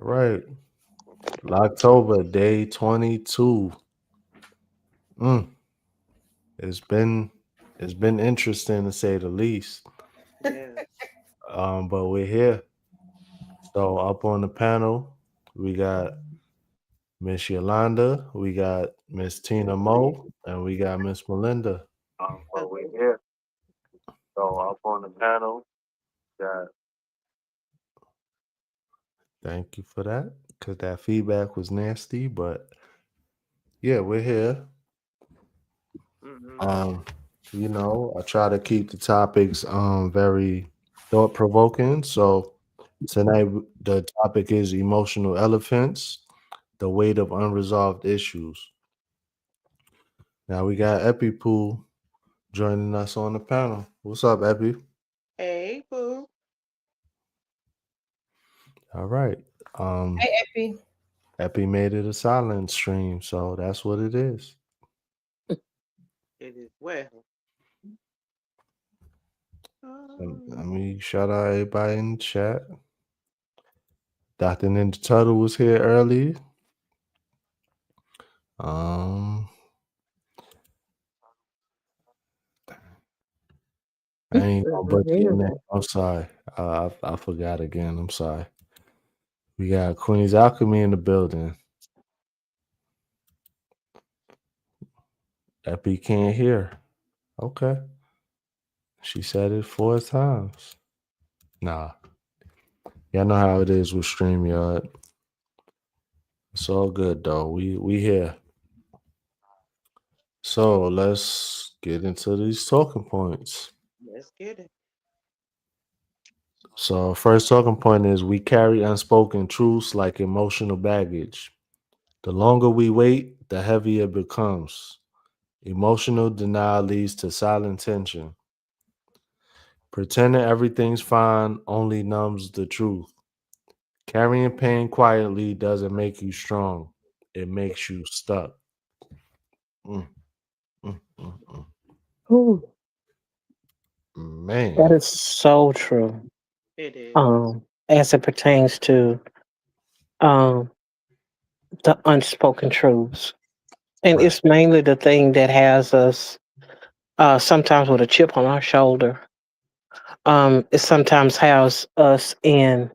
right. October, day 22. Mm, it's been it's been interesting to say the least. Yes. But we're here. So up on the panel, we got Miss Yolanda, we got Miss Tina Mo, and we got Miss Melinda. But we're Hello. here. So up on the panel, got thank you for that, because that feedback was nasty. But yeah, we're here. Mm-hmm. Um, I try to keep the topics very thought provoking. So tonight the topic is emotional elephants, the weight of unresolved issues. Now we got Epi Pool joining us on the panel. What's up, Epi? Hey, boo. All right. Um, Hey, Epi. Epi made it a silent stream, so that's what it is. It is well. Let me shout out everybody in the chat. Dr. Ninja Turtle was here early. Um, I ain't gonna butcher your name. I'm sorry. I forgot again. I'm sorry. We got Queen's Alchemy in the building. Epi can't hear. Okay. She said it 4 times. Nah. Y'all know how it is with StreamYard. It's all good though. We here. So let's get into these talking points. Let's get it. So first talking point is we carry unspoken truths like emotional baggage. The longer we wait, the heavier it becomes. Emotional denial leads to silent tension. Pretending everything's fine only numbs the truth. Carrying pain quietly doesn't make you strong. It makes you stuck. Mm, mm. Ooh, that Man. is so true. It is. As it pertains to um the unspoken truths. And Right. it's mainly the thing that has us sometimes with a chip on our shoulder. It sometimes has us in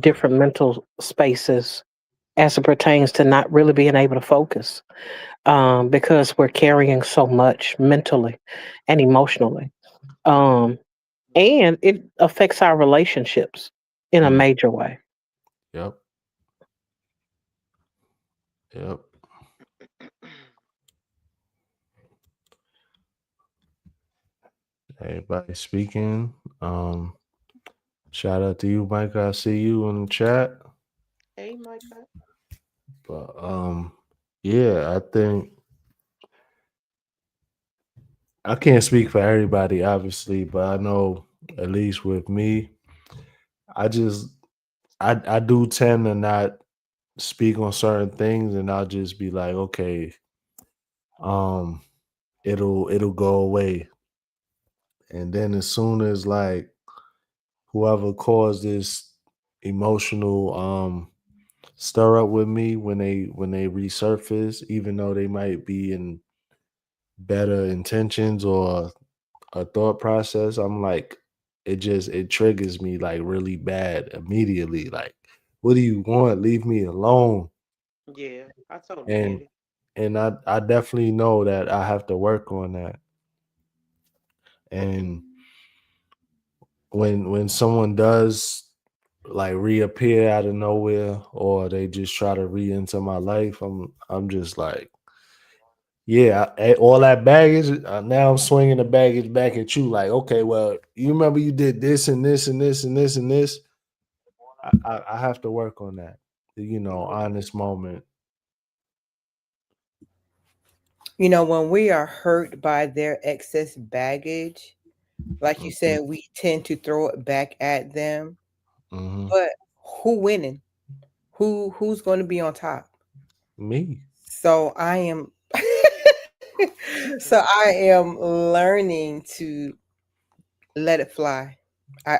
different mental spaces as it pertains to not really being able to focus. Because we're carrying so much mentally and emotionally. Um, and it affects our relationships in a Mm, major way. yep. Yep. Everybody speaking. Shout out to you, Mike. I see you in the chat. Hey, Micah. But yeah, I think I can't speak for everybody, obviously, but I know at least with me, I just I do tend to not speak on certain things, and I'll just be like, okay, um, it'll go away, and then as soon as like whoever caused this emotional stir up with me when they resurface, even though they might be in better intentions or a thought process, I'm like, it triggers me like really bad immediately. Like, what do you want? Leave me alone. Yeah, I totally get And it. I definitely know that I have to work on that. And when someone does like reappear out of nowhere or they just try to re-enter my life, I'm just like, yeah, all that baggage. Now I'm swinging the baggage back at you. Like, okay, well, you remember you did this and this and this and this and this. I have to work on that. Mm-hmm. Honest moment. When we are hurt by their excess baggage, like you Hmm. said, we tend to throw it back at them. Hmm. But who winning? Who's going to be on top? Me. So I am so I am learning to let it fly.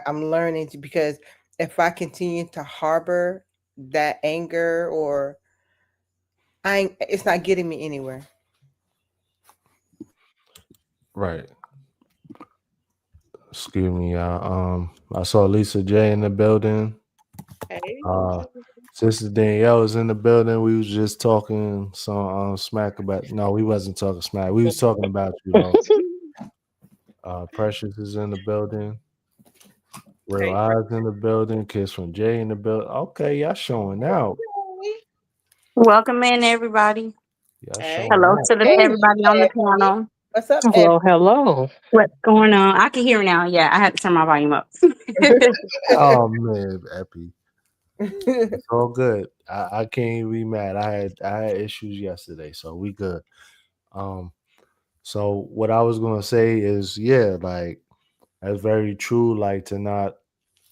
I'm learning to, because if I continue to harbor that anger, or I ain't, it's not getting me anywhere. Right. Excuse me, y'all. I saw Lisa J in the building. Hey, Uh, Lisa. Sister Danielle was in the building. We was just talking some smack about. No, we wasn't talking smack. We was talking about you though. Precious is in the building. Real Hey, Eyes in the building. Kiss from Jay in the building. Okay, y'all showing out. Precious. Welcome in, everybody. Y'all Hey, showing Hello out. to Hey, everybody on the Effie. panel. What's up, Effie? Hello, hello. What's going on? I can hear now. Yeah, I had to turn my volume up. Oh man, Epi. It's all good. I can't even be mad. I had issues yesterday, so we good. Um, so what I was gonna say is, yeah, like that's very true. Like to not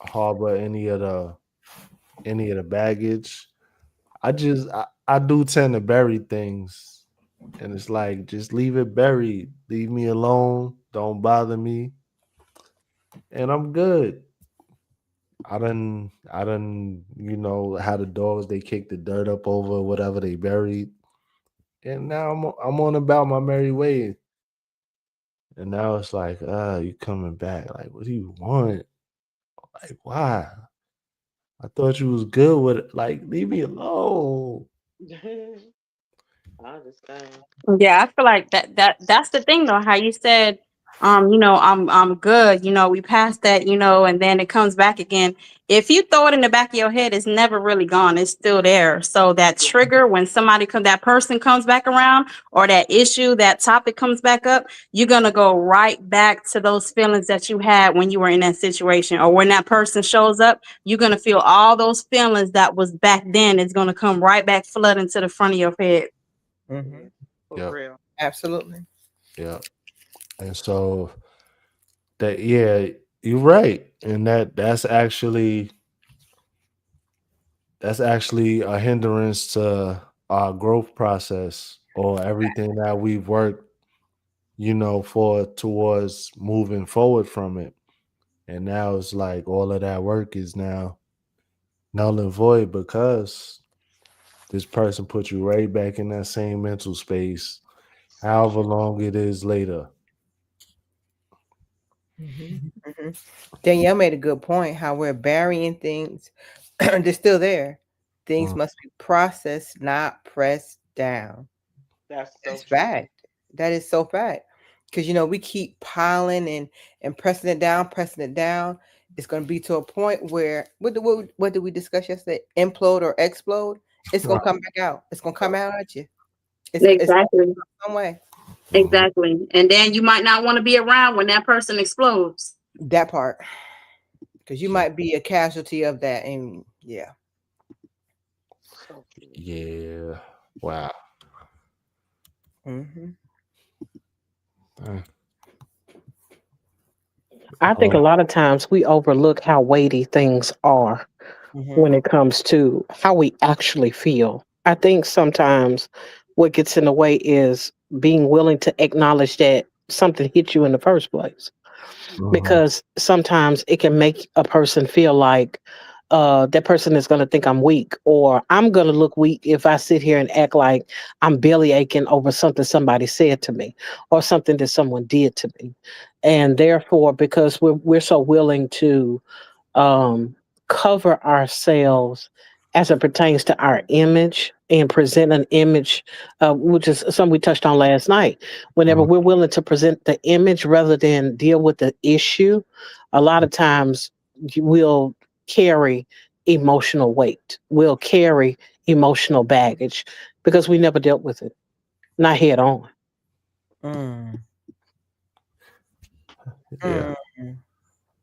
harbor any of the baggage. I do tend to bury things, and it's like just leave it buried. Leave me alone. Don't bother me, and I'm good. How the dogs they kick the dirt up over whatever they buried, and now I'm on about my merry way. And now it's like, you coming back? Like, what do you want? Like, why? I thought you was good with it. Like, leave me alone. I understand. Yeah, I feel like that's the thing though, how you said, I'm good, we passed that, and then it comes back again. If you throw it in the back of your head, it's never really gone. It's still there. So that Yeah. trigger when that person comes back around, or that issue, that topic comes back up, you're gonna go right back to those feelings that you had when you were in that situation. Or when that person shows up, you're gonna feel all those feelings that was back then. It's gonna come right back flooding to the front of your head. Hmm. Yeah, for Yep, real. Absolutely. yep. And so that, yeah, you're right. And that's actually a hindrance to our growth process or everything that we've worked, for towards moving forward from it. And now it's like all of that work is now null and void because this person put you right back in that same mental space, however long it is later. Hmm. Hmm. Danielle made a good point. How we're burying things, they're still there. Things Mm, must be processed, not pressed down. That's so That's true. fact. That is so fact. Because we keep piling and pressing it down. It's going to be to a point where what did we discuss yesterday? Implode or explode. It's going right. to come back out. It's going to come out at you. It's Exactly. some way. Mhm. Exactly. And then you might not want to be around when that person explodes. That part, because you Yeah. might be a casualty of that, and yeah. So true. Yeah. Wow. Hmm. Uh, I think a Oh, lot of times we overlook how weighty things are Hmm. when it comes to how we actually feel. I think sometimes what gets in the way is being willing to acknowledge that something hit you in the first place. mhm. Because sometimes it can make a person feel like that person is going to think I'm weak, or I'm going to look weak if I sit here and act like I'm belly aching over something somebody said to me or something that someone did to me. And therefore, because we're so willing to um, cover ourselves as it pertains to our image and present an image, which is something we touched on last night. Whenever Mhm. we're willing to present the image rather than deal with the issue, a lot of times we'll carry emotional weight, we'll carry emotional baggage because we never dealt with it, not head on. Mm. Yeah. Mm.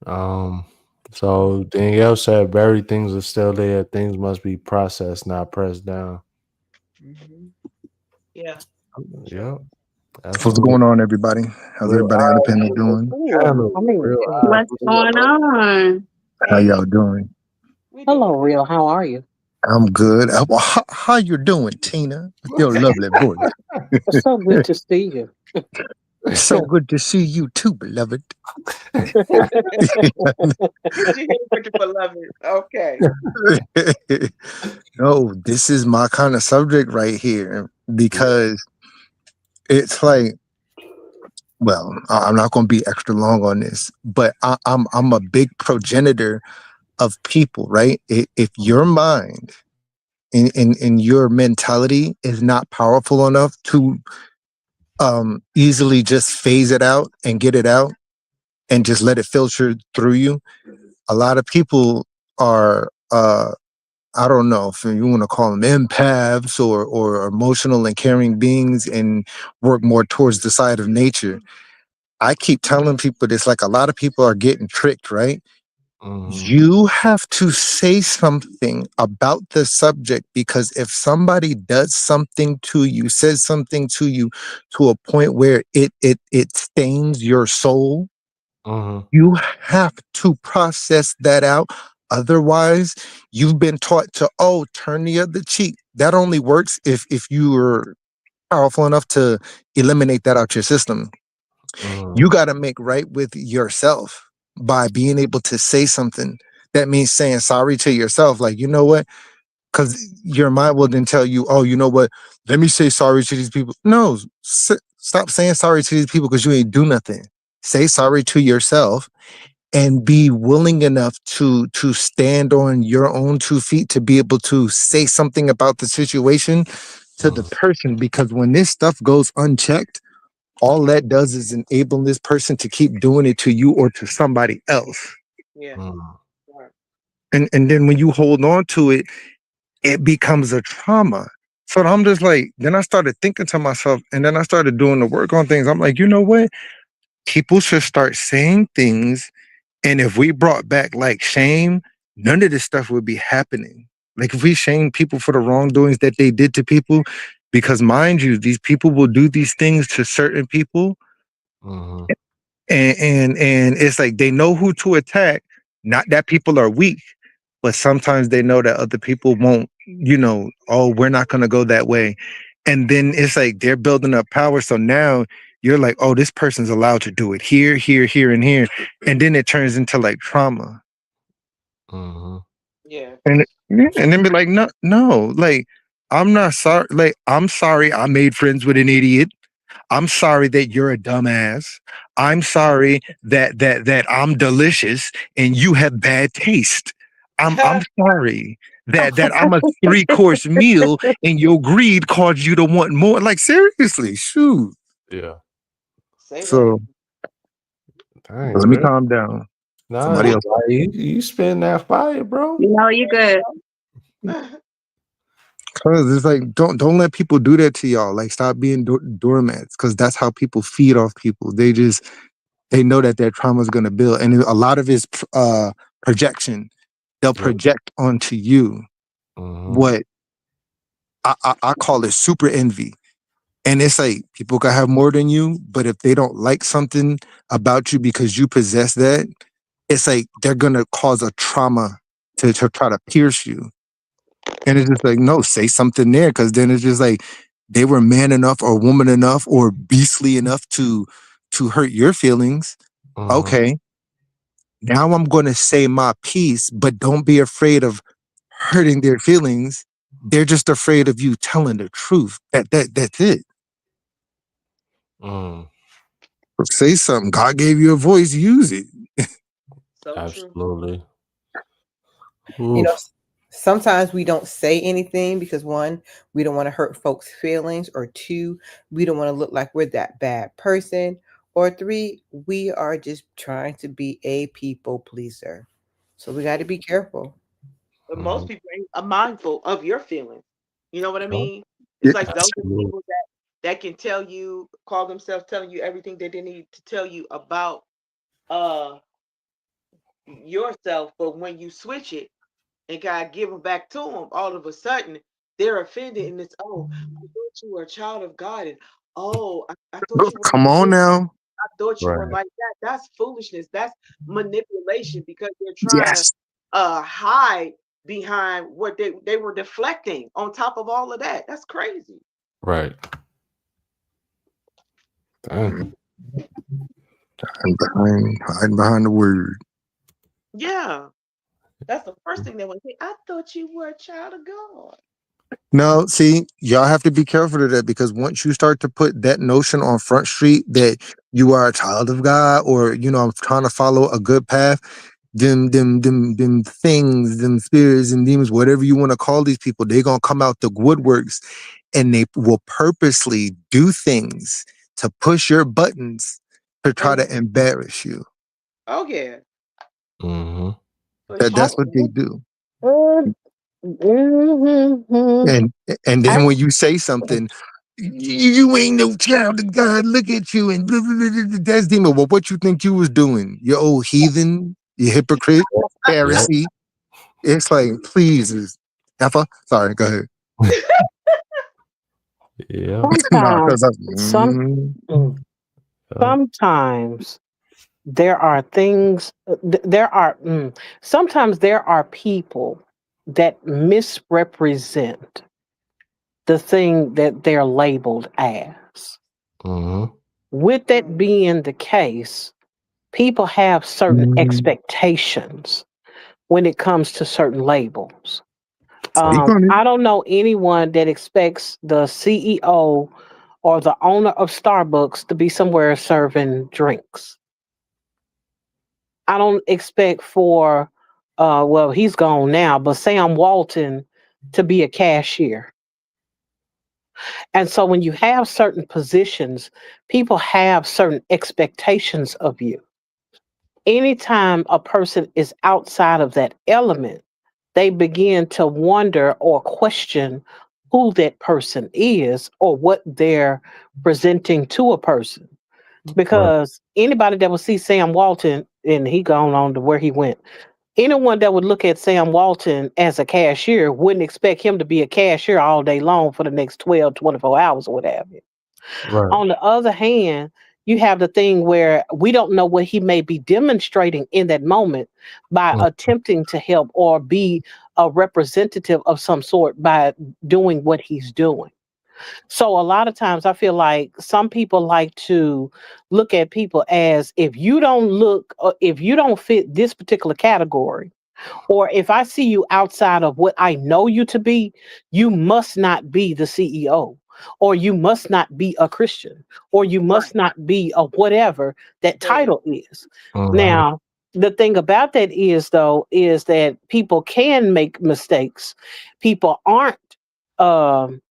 Um. So Danielle said, "Buried things are still there. Things must be processed, not pressed down." Mhm. Yeah, Yeah, true. that's What's real. going on, everybody? How's Real everybody on the eyes panel in the doing? Ooh, panel. I mean, Real eyes What's in going the on? How Hey, y'all doing? we hello, doing good. real. How are you? I'm good. How you doing, Tina? With your lovely voice. It's so good to see you. So good to see you too, beloved. Did you hear what you beloved? Okay. No, this is my kind of subject right here because it's like, well, I'm not going to be extra long on this, but I'm a big progenitor of people, right? If your mind and your mentality is not powerful enough to easily just phase it out and get it out and just let it filter through you, a lot of people are I don't know if you want to call them empaths or emotional and caring beings and work more towards the side of nature. I keep telling people this, like, a lot of people are getting tricked, right? Mhm. You have to say something about the subject, because if somebody does something to you, says something to you to a point where it stains your soul, Mhm. you have to process that out. Otherwise, you've been taught to, oh, turn the other cheek. That only works if you're powerful enough to eliminate that out your system. Mhm. You got to make right with yourself by being able to say something. That means saying sorry to yourself. Like, you know what? Because your mind will then tell you, oh, you know what? Let me say sorry to these people. No, stop saying sorry to these people because you ain't do nothing. Say sorry to yourself and be willing enough to stand on your own 2 feet to be able to say something about the situation to the Mhm. person. Because when this stuff goes unchecked, all that does is enable this person to keep doing it to you or to somebody else. Yeah. Mhm. Right. And then when you hold on to it, it becomes a trauma. So I'm just like, then I started thinking to myself, and then I started doing the work on things. I'm like, you know what? People should start saying things. And if we brought back like shame, none of this stuff would be happening. Like if we shame people for the wrongdoings that they did to people, because mind you, these people will do these things to certain people, Mhm. and it's like they know who to attack. Not that people are weak, but sometimes they know that other people won't. Oh, we're not going to go that way, and then it's like they're building up power. So now you're like, oh, this person's allowed to do it here, here, here, and here, and then it turns into like trauma. Mhm. Yeah. And yeah, and then be like, no, no, like I'm not sorry. Like I'm sorry, I made friends with an idiot. I'm sorry that you're a dumbass. I'm sorry that I'm delicious and you have bad taste. I'm sorry that I'm a 3-course meal and your greed caused you to want more. Like seriously, shoot. Yeah. Say that. So Dang, let me man. calm down. Nah, Somebody else. you spin that fire, bro. No, you good. Cause it's like don't let people do that to y'all. Like stop being doormats, because that's how people feed off people. They know that their trauma is going to build, and a lot of it's projection. They'll Yeah. project onto you Mhm. what I call it super envy. And it's like people can have more than you, but if they don't like something about you because you possess that, it's like they're gonna cause a trauma to try to pierce you. And it's just like, no, say something there, because then it's just like they were man enough or woman enough or beastly enough to hurt your feelings. Mhm. Okay, now I'm gonna say my piece, but don't be afraid of hurting their feelings. They're just afraid of you telling the truth. That's it. Mm. Say something. God gave you a voice, use it. So true. Absolutely. You know, Oof. sometimes we don't say anything because one, we don't want to hurt folks' feelings, or two, we don't want to look like we're that bad person, or three, we are just trying to be a people pleaser. So we got to be careful. But most Mhm. people are mindful of your feelings. You know what I Yep. mean? Yeah. It's like those are Absolutely. people that can tell you, call themselves telling you everything that they need to tell you about uh yourself, but when you switch it and God give them back to them, all of a sudden they're offended, and it's, oh, I thought you were a child of God, and oh, I thought you were Come like on this, now. I thought you were Right. like that. That's foolishness. That's manipulation, because they're trying to Yes. hide behind what they were deflecting on top of all of that. That's crazy. Right. Dang. Hiding behind the word. Yeah. That's the first thing they want to say. I thought you were a child of God. No, see, y'all have to be careful of that, because once you start to put that notion on Front Street that you are a child of God, or I'm trying to follow a good path, them things, them spirits and demons, whatever you want to call these people, they're gonna come out the woodworks, and they will purposely do things to push your buttons to try Mhm. to embarrass you. Oh yeah. Mm-hmm. For That's what they sure. do. Mhm. And then when you say something, you ain't no child of God. Look at you, and blah, blah, blah, blah, that's demon. Well, what you think you was doing? You old heathen, you hypocrite, Yep. Pharisee. It's like, please, Effa. Sorry, go ahead. Yep. No, Sometimes, because some mm, Yep. sometimes there are things. There are sometimes there are people that misrepresent the thing that they're labeled as. Mm-hmm. With that being the case, people have certain expectations when it comes to certain labels. speak on it. I don't know anyone that expects the CEO or the owner of Starbucks to be somewhere serving drinks. I don't expect for, well, he's gone now, but Sam Walton to be a cashier. And so when you have certain positions, people have certain expectations of you. Anytime a person is outside of that element, they begin to wonder or question who that person is or what they're presenting to a person. Right. Because anybody that would see Sam Walton, and he gone on to where he went, anyone that would look at Sam Walton as a cashier wouldn't expect him to be a cashier all day long for the next 12, 24 hours or what have you. Right. On the other hand, you have the thing where we don't know what he may be demonstrating in that moment by Mm. attempting to help or be a representative of some sort by doing what he's doing. So a lot of times I feel like some people like to look at people as if you don't fit this particular category, or if I see you outside of what I know you to be, you must not be the CEO, or you must not be a Christian, or you Right. must not be a whatever that Right. title is. Mm-hmm. Now, the thing about that is, though, is that people can make mistakes. People aren't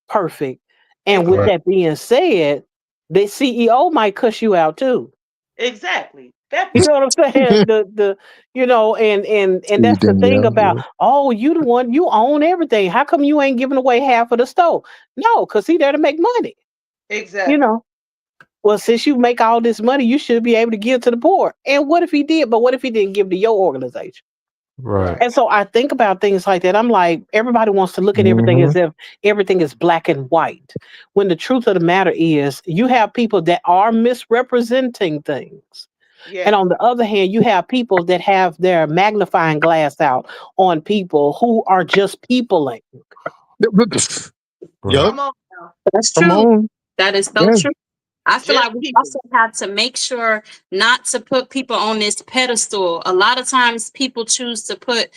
perfect. And with Right. Exactly. that being said, the CEO might cuss you out too. Exactly. That You know part. what I'm saying? The and See, that's the thing Danielle. about, oh, you the one, you own everything. How come you ain't giving away half of the store? No, because he there to make money. You Exactly. know. Well, since you make all this money, you should be able to give to the poor. And what if he did? But what if he didn't give to your organization? Right. Right. And so I think about things like that. I'm like, everybody wants to look at everything Mhm. as if everything is black and white. When the truth of the matter is, you have people that are misrepresenting things. And Yes. on the other hand, you have people that have their magnifying glass out on people who are just peopling. Yup. Right. Come on now. That's Come true. on. That is so Yeah. true. I feel Just like we people. also have to make sure not to put people on this pedestal. A lot of times people choose to put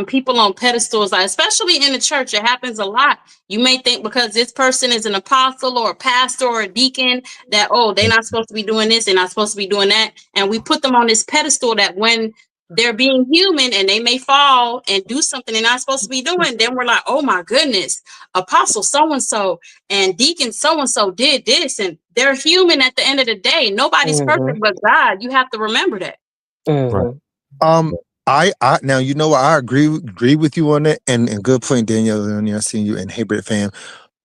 people on pedestals, like, especially in the church. It happens a lot. You may think because this person is an apostle or a pastor or a deacon that, oh, they're not supposed to be doing this, they're not supposed to be doing that, and we put them on this pedestal that when they're being human and they may fall and do something they're not supposed to be doing, then we're like, oh my goodness, apostle so and so and deacon so and so did this, and they're human at the end of the day. Nobody's perfect Hmm. but God. You have to remember that. Right. Hmm. Um, I now I agree with you on that, and good point, Danielle. I seen you and Hey Brit fam.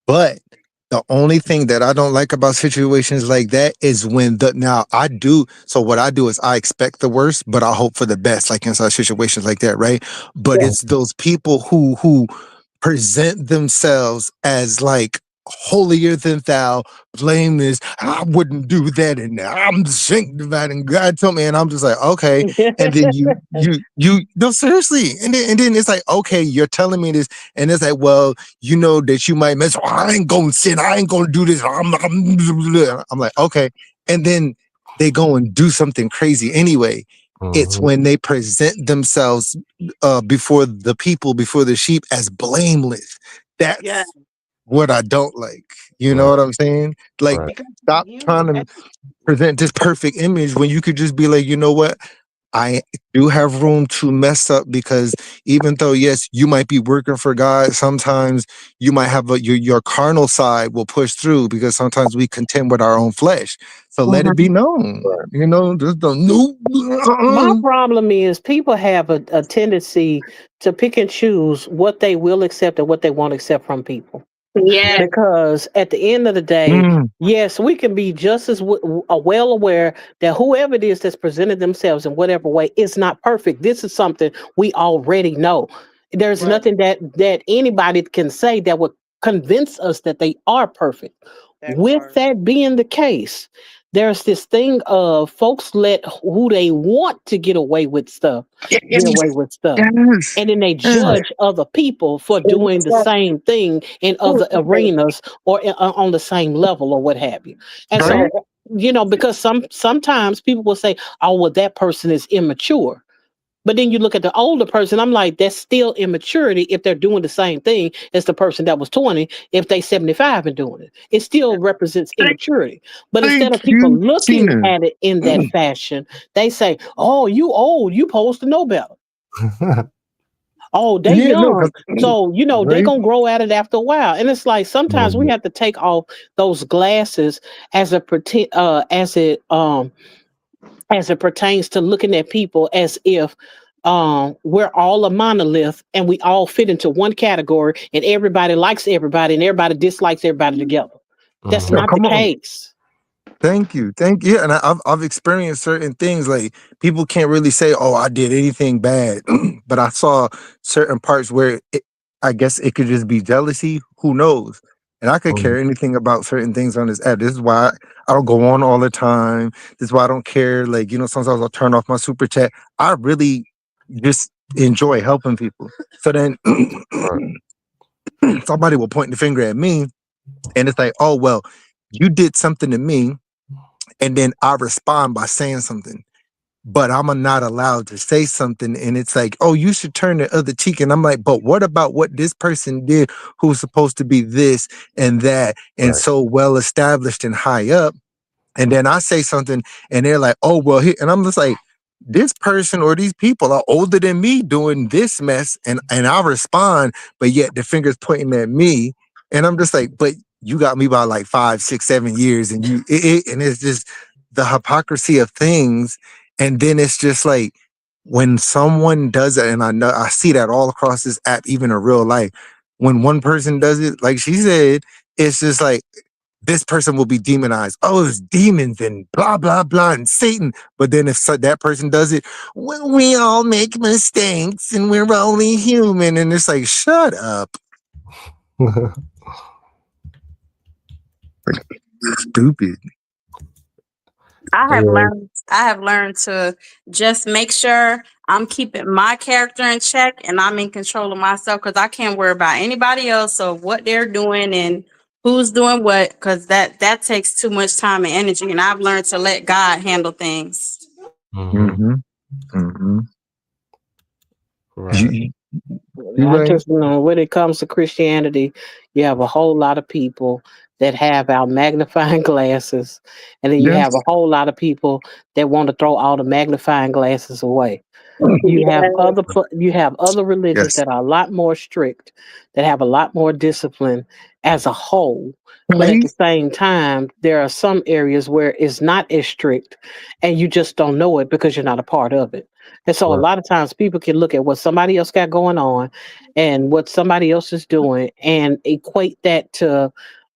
But the only thing that I don't like about situations like that is when the now I do so what I do is I expect the worst, but I hope for the best, like inside situations like that, right? But Yeah. it's those people who present themselves as like holier than thou, blameless. I wouldn't do that, and I'm sanctified, and God told me, and I'm just like, okay. And then you no seriously, and then it's like, okay, you're telling me this, and it's like, well, you know that you might mess. I ain't gonna sin. I ain't gonna do this. I'm like, okay. And then they go and do something crazy anyway. It's Mhm. when they present themselves before the people, before the sheep, as blameless. Yeah, That's what I don't like. You know Right, what I'm saying? Like, right. because stop you trying to that present this perfect image when you could just be like, you know what? I do have room to mess up because even though yes, you might be working for God, sometimes you might have your carnal side will push through because sometimes we contend with our own flesh. So let it be Mhm. known. Right. You know, just don't My no. problem is people have a tendency to pick and choose what they will accept and what they won't accept from people. Yeah. Because at the end of the day, Mm, yes, we can be just as well aware that whoever it is that's presented themselves in whatever way is not perfect. This is something we already know. There's right, nothing that anybody can say that would convince us that they are perfect. that With part. that being the case, there's this thing of folks let who they want to get away with stuff get yes, away with stuff. yes, And then they yes. judge other people for doing the same thing in other arenas or on the same level or what have you. And Right? so, because sometimes people will say, "Oh, well, that person is immature." But then you look at the older person, I'm like, that's still immaturity if they're doing the same thing as the person that was 20, if they 75 and doing it. It still represents Thank, immaturity. But instead thank of people you, looking Tina. at it in that fashion, they say, "Oh, you old, you supposed to know better. Oh, they Yeah, no, cause young." So, they right. gonna grow at it after a while. And it's like sometimes we Mhm. have to take off those glasses as a pretend as it pertains to looking at people as if we're all a monolith and we all fit into one category and everybody likes everybody and everybody dislikes everybody together. That's No, Mhm. not the come on. case. Thank you. Yeah, and I've experienced certain things like people can't really say, "Oh, I did anything bad," but I saw certain parts where I guess it could just be jealousy. Who knows? And I could Mhm. care anything about certain things on this app. This is why I don't go on all the time. This is why I don't care. Like sometimes I'll turn off my super chat. I really just enjoy helping people. So then Right. somebody will point the finger at me, and it's like, "Oh well, you did something to me." And then I respond by saying something, but I'm not allowed to say something. And it's like, oh, you should turn the other cheek. And I'm like, but what about what this person did who's supposed to be this and that and Right. so well established and high up? And then I say something and they're like, oh, well, and I'm just like, this person or these people are older than me doing this mess. And I respond, but yet the finger's pointing at me. And I'm just like, but you got me by like 5, 6, 7 years. And and it's just the hypocrisy of things. And then it's just like when someone does it, and I know I see that all across this app, even in real life. When one person does it, like she said, it's just like this person will be demonized. Oh, it's demons and blah blah blah and Satan. But then if that person does it, well, we all make mistakes and we're only human, and it's like, shut up, stupid. Yeah. I have learned to just make sure I'm keeping my character in check and I'm in control of myself because I can't worry about anybody else or what they're doing and who's doing what because that takes too much time and energy. And I've learned to let God handle things. Mhm. Mm-hmm. Mm-hmm. Right. You, you I right? just know when it comes to Christianity, you have a whole lot of people that have our magnifying glasses, and then you have Yes. a whole lot of people that want to throw all the magnifying glasses away. You have Yeah. other religions Yes. that are a lot more strict, that have a lot more discipline as a whole. But at Right. the same time, there are some areas where it's not as strict and you just don't know it because you're not a part of it. And so a Right. lot of times people can look at what somebody else got going on and what somebody else is doing and equate that to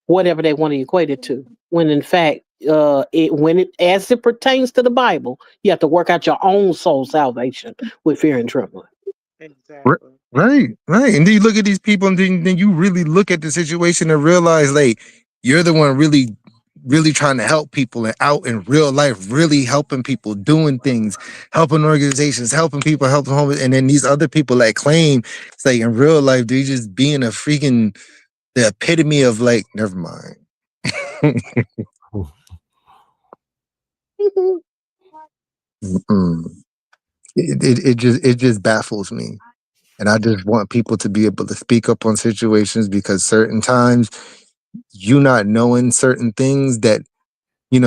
whatever they want to equate it to. When in fact, when it as it pertains to the Bible, you have to work out your own soul salvation with fear and trembling. Exactly. Right, right. And then you look at these people, and then you really look at the situation and realize, like, you're the one really, really trying to help people and out in real life, really helping people, doing things, helping organizations, helping people, helping homeless. And then these other people that claim it's like in real life, they're just being a freaking the epitome of like, never mind. Mm-mm. It just baffles me. And I just want people to be able to speak up on situations because certain times you not knowing certain things that,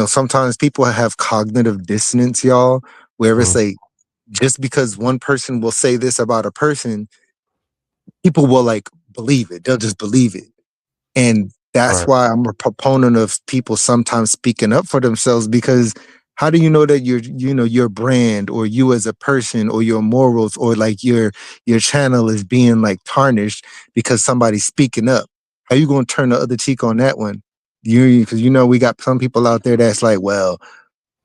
sometimes people have cognitive dissonance, y'all, where it's Mm, like just because one person will say this about a person, people will like believe it. They'll just believe it. And that's right. why I'm a proponent of people sometimes speaking up for themselves because how do you know that your brand or you as a person or your morals or like your channel is being like tarnished because somebody's speaking up? How you going to turn the other cheek on that one? Because we got some people out there that's like, well,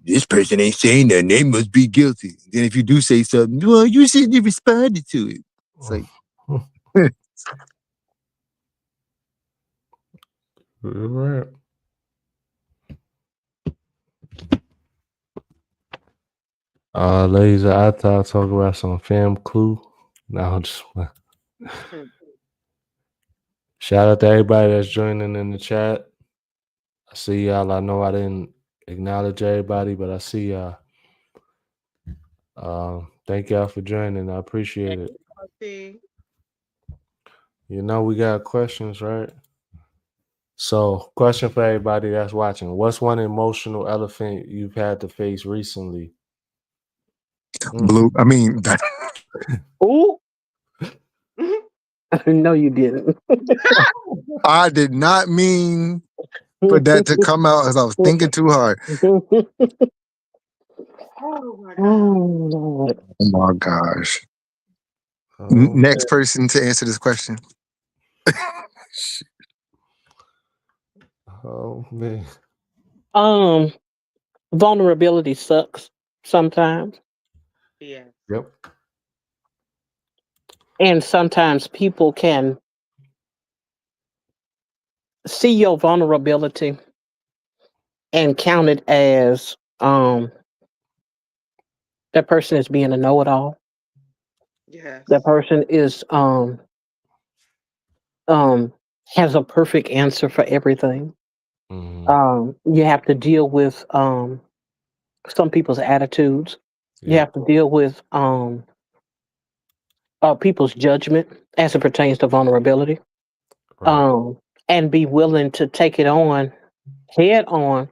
this person ain't saying that they must be guilty. Then if you do say something, well, you shouldn't have responded to it. It's like, You're right. Ladies, I thought talk about some fam clue. No, just Hmm. shout out to everybody that's joining in the chat. I see y'all. I know I didn't acknowledge everybody, but I see y'all. Thank y'all for joining. I appreciate Thank it. you, Auntie. We got questions, right? So, question for everybody that's watching: what's one emotional elephant you've had to face recently? Mm. blue. I mean, Ooh, no, you didn't. I did not mean for that to come out as I was thinking too hard. Oh my God. Oh, Lord. Oh my gosh. Oh, Next person to answer this question. oh man. Um, vulnerability sucks sometimes, Yeah. Yep. and sometimes people can see your vulnerability and count it as that person is being a know-it-all. That Yes. person is um has a perfect answer for everything. Hmm. You have to deal with some people's attitudes. You Yep. have to deal with people's judgment as it pertains to vulnerability. Right. Um, and be willing to take it on head on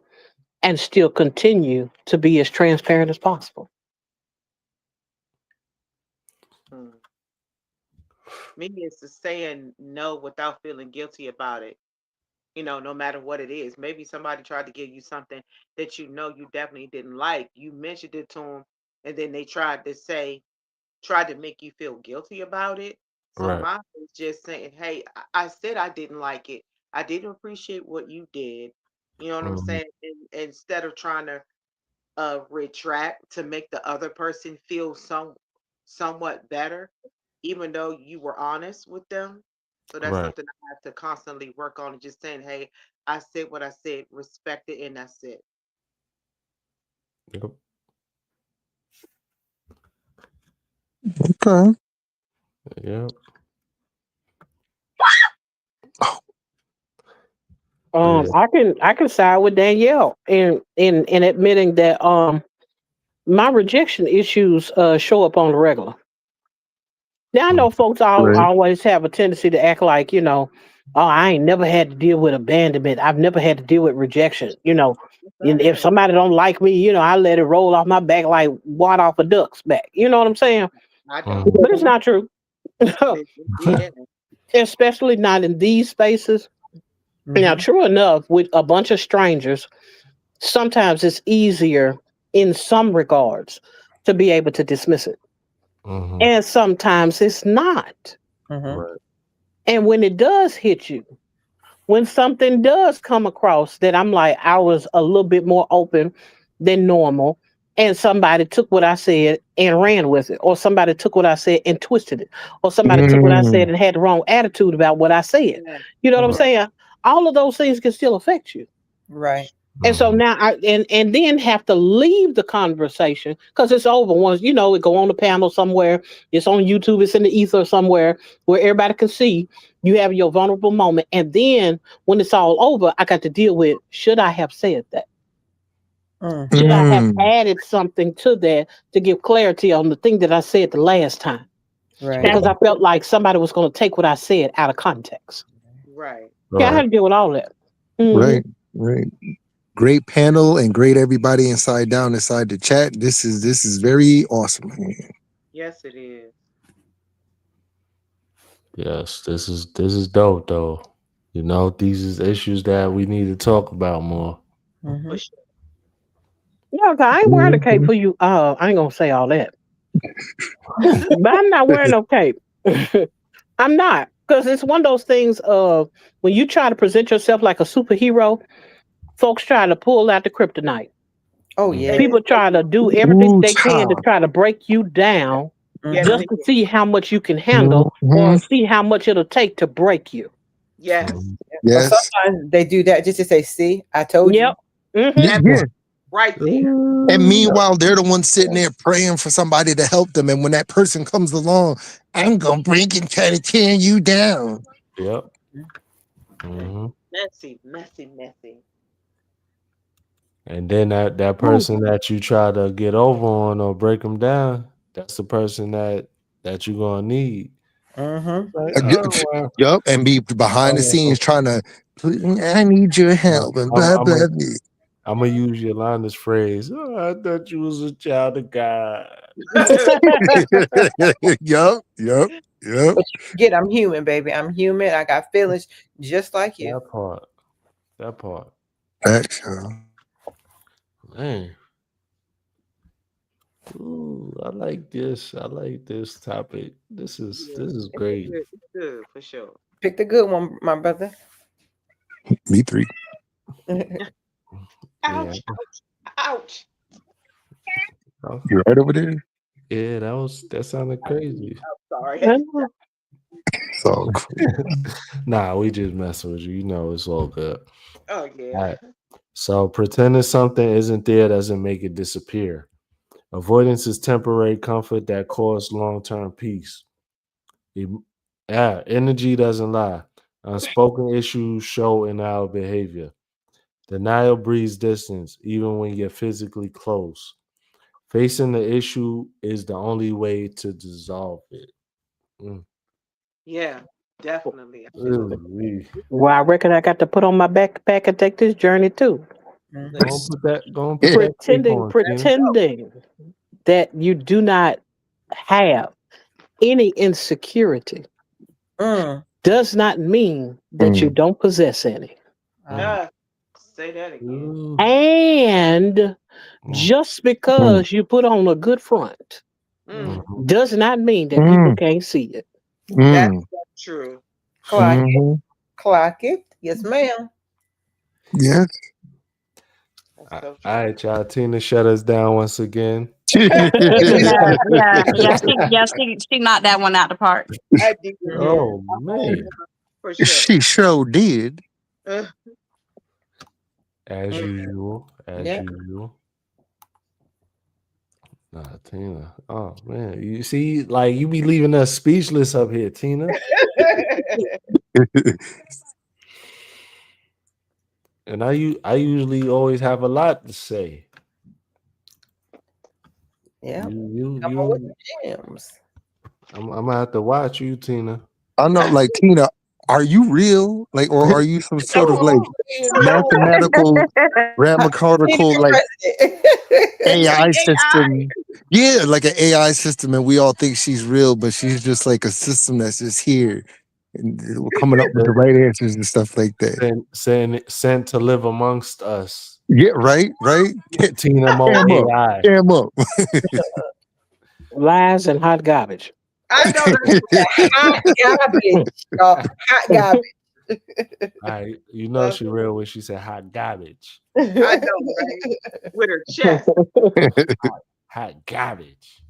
and still continue to be as transparent as possible. Mm. Me is to saying no without feeling guilty about it. No matter what it is. Maybe somebody tried to give you something that you definitely didn't like. You mentioned it to them, and then they tried to make you feel guilty about it. So Right. mine is just saying, hey, I said I didn't like it. I didn't appreciate what you did. You know what I'm Hmm. saying? And instead of trying to retract to make the other person feel somewhat better, even though you were honest with them. So that's Right. something I have to constantly work on and just saying, hey, I said what I said, respect it, and that's it. Yep. Okay. Yep. Yeah. I can side with Danielle in admitting that my rejection issues show up on the regular. Now I Mm. know folks Right. always have a tendency to act like, oh, I ain't never had to deal with abandonment. I've never had to deal with rejection. Yes, And I if have. somebody don't like me, I let it roll off my back like water off a duck's back. You know what I'm saying? I don't. But it's not true. Yeah. Especially not in these spaces. Now, Hmm. true enough, with a bunch of strangers, sometimes it's easier in some regards to be able to dismiss it. Mm-hmm. And sometimes it's not. Hmm. Right. And when it does hit you, when something does come across that I'm like, I was a little bit more open than normal, and somebody took what I said and ran with it, or somebody took what I said and twisted it, or somebody took what I said Mm. and had the wrong attitude about what I said. Yeah. You know what I'm Right. saying? All of those things can still affect you. Right. And so Mm-hmm. now and then have to leave the conversation because it's over once it go on the panel somewhere, it's on YouTube, it's in the ether somewhere where everybody can see you have your vulnerable moment. And then when it's all over, I got to deal with should I have said that? Mm. Should I have Mm, added something to that to give clarity on the thing that I said the last time? Right. Because I felt like somebody was going to take what I said out of context. Right. Yeah, I had Right. to deal with all that. Hmm. right, right. Great panel and great everybody inside down inside the chat. This is very awesome. Yes, it is. Yes, this is dope though. You know, these is issues that we need to talk about more. For Mm-hmm. sure. Yeah, 'cause I ain't wearing a cape Mhm. for you. I ain't gonna say all that, but I'm not wearing no cape. I'm not, because it's one of those things of when you try to present yourself like a superhero, folks try to pull out the kryptonite. Oh They, yeah. Mhm. People they try to do. do everything Ooh, they can to child. try to break you down Yes, Mm-hmm. just they to do. see how much you can handle or Mhm. see how much it'll take to break you. Yes. Mhm. Or Yes. sometimes they do that just to say, "See, I told you." Yep. Hmm. That Yeah. right there. And Ooh. meanwhile, they're the ones sitting there praying for somebody to help them. And when that person comes along, I'm gonna break and try to tear you down. Yep. hmm Messy, messy, messy. And then that person that you try to get over on or break them down, that's the person that you gonna need. Mm-hmm. Like, Uh, y- oh well, Yup, and be behind the oh, scenes trying to, I need your well, help, and I'm blah I'm blah a blah. I'm gonna use Yolanda's phrase. Oh, I thought you was a child of God. Yup, yup, yup. But you forget, I'm human, baby. I'm human. I got feelings just like you. That part. That part. That's Man. Ooh, I like this. I like this topic. Yeah, This is it's a great. good, it's good for sure. Pick the good one, my brother. me three. Yeah. Ouch, ouch, ouch. Oh, You right over there? yeah, that sounded crazy. Sorry. So Nah, we just messing with you. You know it's all good. Oh All yeah. right. So pretending something isn't there doesn't make it disappear. Avoidance is temporary comfort that causes long-term peace. Em- Yeah, energy doesn't lie. Unspoken issues show in our behavior. Denial breeds distance, even when you're physically close. Facing the issue is the only way to dissolve it. Mm. Yeah, definitely. I feel the Ooh, wee. Well, I reckon I got to put on my backpack and take this journey too. Mm-hmm. Go and put yeah. that cape Pretending, on, Tina. pretending that you do not have any insecurity Mm. does not mean that you Mm, don't possess any. Mm. uh, say that again. Ooh. And Mm. just mm, because you put on a good front Mm, Mm. Mhm. does not mean that people mm, can't see it. that's mm. true. Clock it. Mhm. Clock it. Yes, ma'am. Yes. That's All so true. right, y'all. Tina shut us down once again. Yeah, yeah, yeah. She knocked that one out the park. I did. Mhm. Oh man, For sure. She sure did. Uh, as Mm. usual, as Yeah. usual. Nah, Tina. Oh man, you see, like you be leaving us speechless up here, Tina. And I usually always have a lot to say. Yeah. You you Come on with you. the gems. I'm gonna have to watch you, Tina. I know, like Tina, are you real? Like, or are you some sort of like Oh, you know, mathematical, Tina grammatical, for like president. AI AI. system? Yeah, like an AI system, and we all think she's real, but she's just like a system that's just here and coming up with the right answers and stuff like that. Sent to live amongst us. Yeah, right, right. Tina Mo Cam up, AI. cam up. Lies and hot garbage. I know that's Hot garbage, y'all. Hot garbage. All right, you know love she it. real when she said hot garbage. I know, right? With her chest. Hot garbage.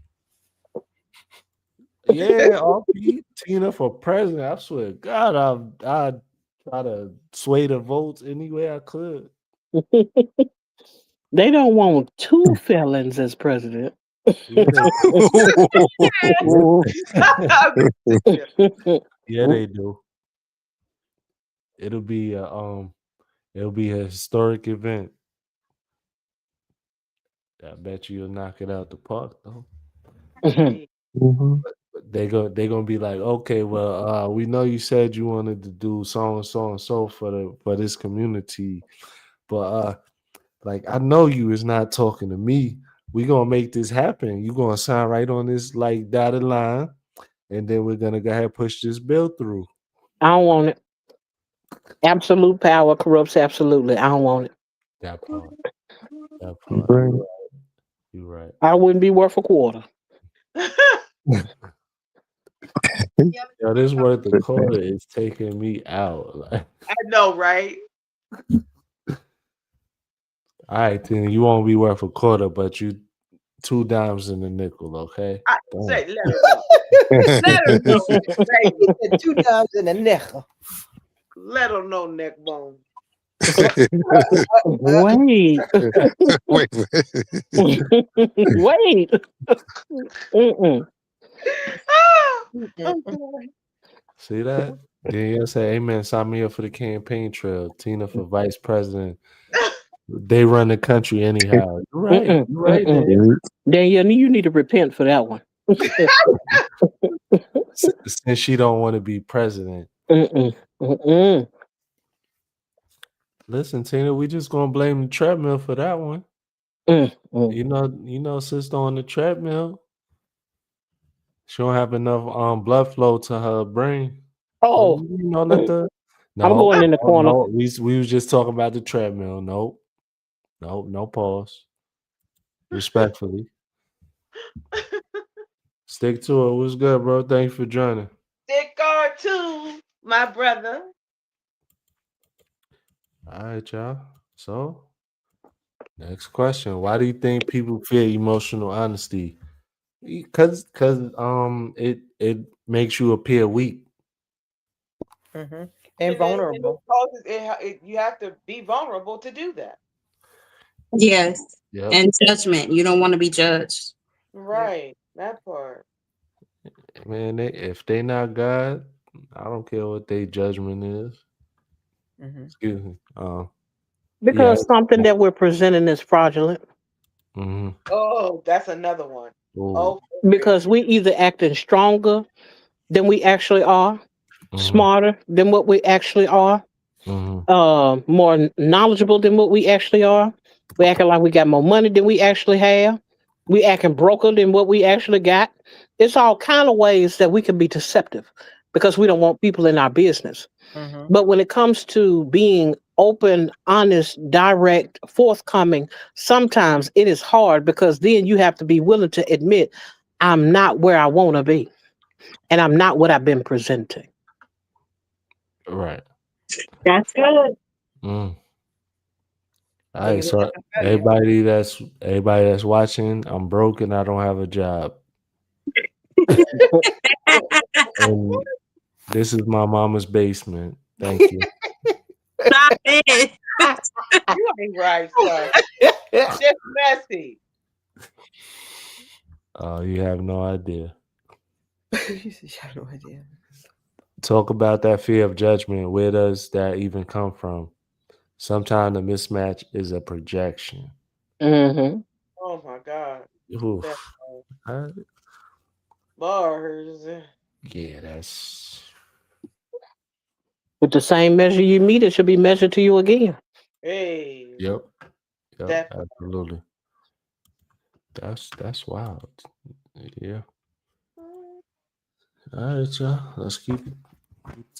Yeah, RP Tina for president. I swear to God, I try to sway the votes any way I could. They don't want two felons as president. Yeah, they Ridiculous. yeah, they do. It'll be a it'll be a historic event. I bet you'll knock it out the park though. Mhm. Indeed. Mhm. They gonna be like, okay, well, we know you said you wanted to do so and so for this community, but like I know you is not talking to me. We gonna make this happen. You gonna sign right on this like dotted line, and then we're gonna go ahead and push this bill through. I don't want it. Absolute power corrupts absolutely. I don't want it. That part. That part. Right. You right. I wouldn't be worth a quarter. Yo, this worth the quarter is taking me out. Like, I know, right? all right, then you won't be worth a quarter, but you two dimes in the nickel, okay? I Damn. say, let her know. Let her know, He baby. said 2 times in the neck. Let her know, neck bone. Wait. Wait. Wait. Mm-mm. Ah, I'm Mm-mm. sorry. See that? Danielle said, Amen. Sign me up for the campaign trail. Tina for vice president. They run the country anyhow. You're right. Mm-mm. You're right, Mm-mm. Dan. Danielle, you need to repent for that one. Since she don't want to be president. Mm-mm. Mm-mm. Listen, Tina, we just gonna blame the treadmill for that one. Mm-mm. Sister on the treadmill. She don't have enough blood flow to her brain. So Oh, let the I'm no, going in the no, corner. no. We was just talking about the treadmill. Nope. Nope, no pause. Respectfully. Stick to it. What's good, bro? Thanks for joining. Dick guard too, my brother. All right, y'all. So, next question. Why do you think people fear emotional honesty? Cause it makes you appear weak. And And it vulnerable. causes you have to be vulnerable to do that. Yes. Yep. And judgment. You don't want to be judged. Yeah. Right. That part. Man, if they not God, I don't care what their judgment is. Mm-hmm. Excuse me. Yeah. Because something that we're presenting is fraudulent. Mm-hmm. Oh, that's another one. Oh. Oh, for real. Because we either acting stronger than we actually are, Mm-hmm. smarter than what we actually are, Mm-hmm. more knowledgeable than what we actually are. We acting like we got more money than we actually have. We acting broker than what we actually got. It's all kind of ways that we can be deceptive because we don't want people in our business. Mm-hmm. But when it comes to being open, honest, direct, forthcoming, sometimes it is hard because then you have to be willing to admit, I'm not where I want to be and I'm not what I've been presenting. Right. That's good. Mm. All So right. you So have to failure. everybody that's watching, I'm broke and I don't have a job. And this is my mama's basement. Thank you. Stop it. You ain't right, sir. Just messy. Oh, you have no idea. You said, "I have no idea." Talk about that fear of judgment. Where does that even come from? Sometimes the mismatch is a projection. Hmm. Oh my God. That Oof. I- bars. yeah, that's With the same measure you meet, it should be measured to you again. Hey, yep. Yep, that absolutely. That's wild. Yeah. part. All right, y'all. Let's keep the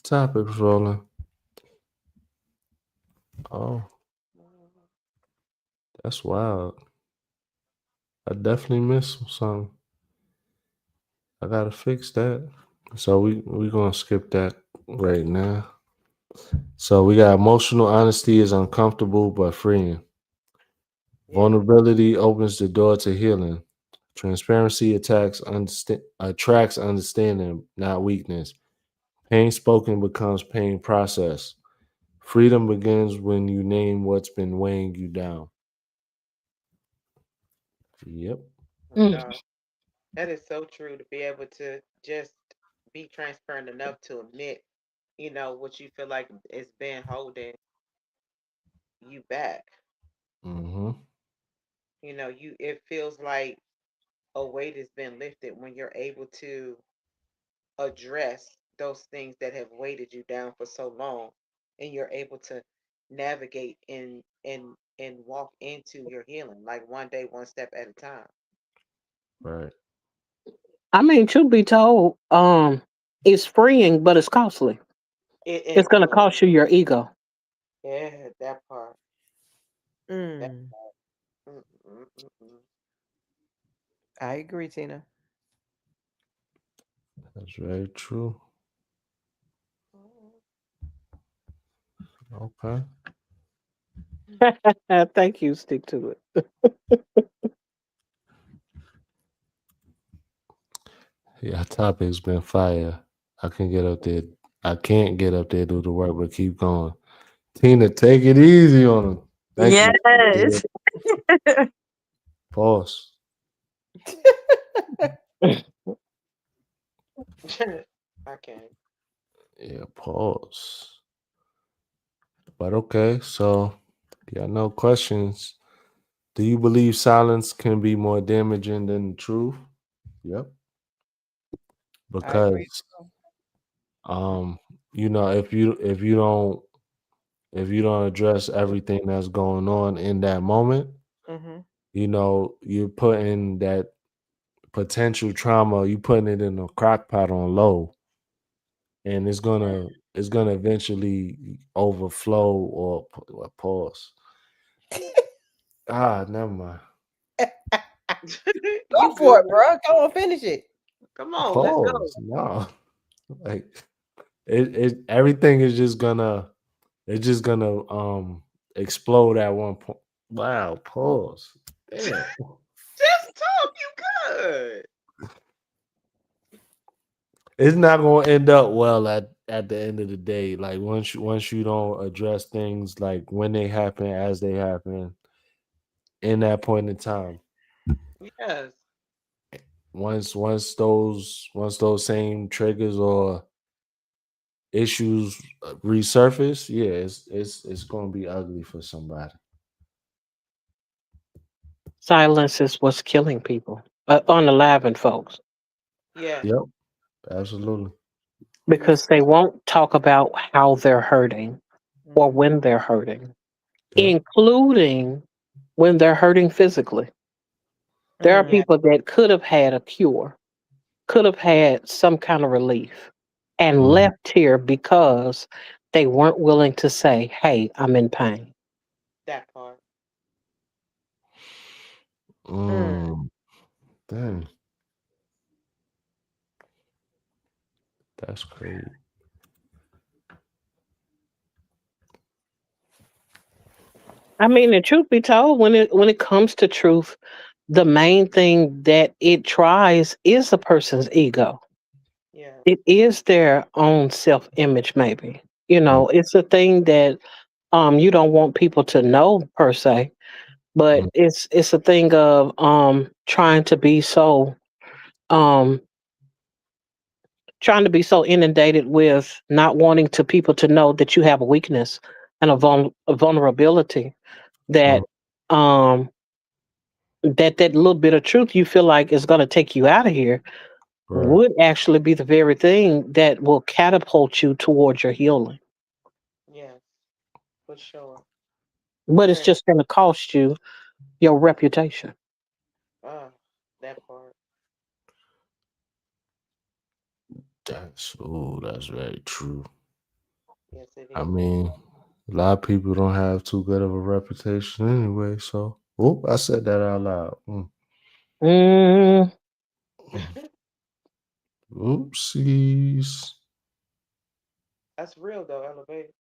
topics rolling. Oh, that's wild. I definitely missed some. I gotta fix that. So we gonna skip that right now. So we got emotional honesty is uncomfortable but freeing. Yeah. Vulnerability opens the door to healing. Transparency attracts understanding, not weakness. Pain spoken becomes pain processed. Freedom begins when you name what's been weighing you down. Yep. Oh my Mm. God. That is so true to be able to just be transparent enough to admit, what you feel like it's been holding you back. Mm-hmm. You it feels like a weight has been lifted when you're able to address those things that have weighted you down for so long, and you're able to navigate and walk into your healing, like one day, one step at a time. Right. I mean, truth be told, it's freeing, but it's costly. It's going to Yeah, cost you your ego. yeah, that part. That Mm, mm, mm, mm, mm. I agree, Tina. That's very true. Okay. Thank you. Stick to it. Yeah, topic's been fire. I can get up there. I can't get up there do the work, but keep going. Tina, take it easy on him. Thank you. Yeah. Yes. Pause. I can't. Yeah, pause. But okay, so yeah, no questions. Do you believe silence can be more damaging than the truth? Yep. I agree. Because um, if you don't address everything that's going on in that moment, Mm-hmm. you're putting that potential trauma, you putting it in a crock pot on low, and it's gonna eventually overflow or pause. Never mind. You Go for good? it, bro. Come on, finish it. Come on, let's go. Pause. No. Like everything is just gonna it's just gonna explode at one point. Wow, pause. Damn. Just talk. You good? It's not gonna end up well at the end of the day. Like once you don't address things like when they happen, as they happen, in that point in time. Yes. Once those same triggers or issues resurface, yeah, it's gonna be ugly for somebody. Silence is what's killing people, unaliving folks, Yes. Yep, absolutely. Mhm. because they won't talk about how they're hurting or Mm-hmm. when they're hurting, Yep. including when they're hurting physically. There are Mm. Yeah. people that could have had a cure, could have had some kind of relief, and Mhm. left here because they weren't willing to say, "Hey, I'm in pain." That part. Mm. Mm, dang, that's crazy. I mean, the truth be told, when it comes to truth, the main thing that it tries is a person's ego. Yeah. It is their own self-image, maybe. Mm, It's a thing that you don't want people to know per se, but mm, it's a thing of um trying to be so inundated with not wanting to people to know that you have a weakness and a vulnerability mm, that um that little bit of truth you feel like is going to take you out of here right. would actually be the very thing that will catapult you towards your healing. Yes. For sure. But it's Very. just going to cost you your reputation. Uh, that part. That's very true. Yes, it I is. mean, a lot of people don't have too good of a reputation anyway. So, I said that out loud. Mm, Oopsies. That's real though, Elevate.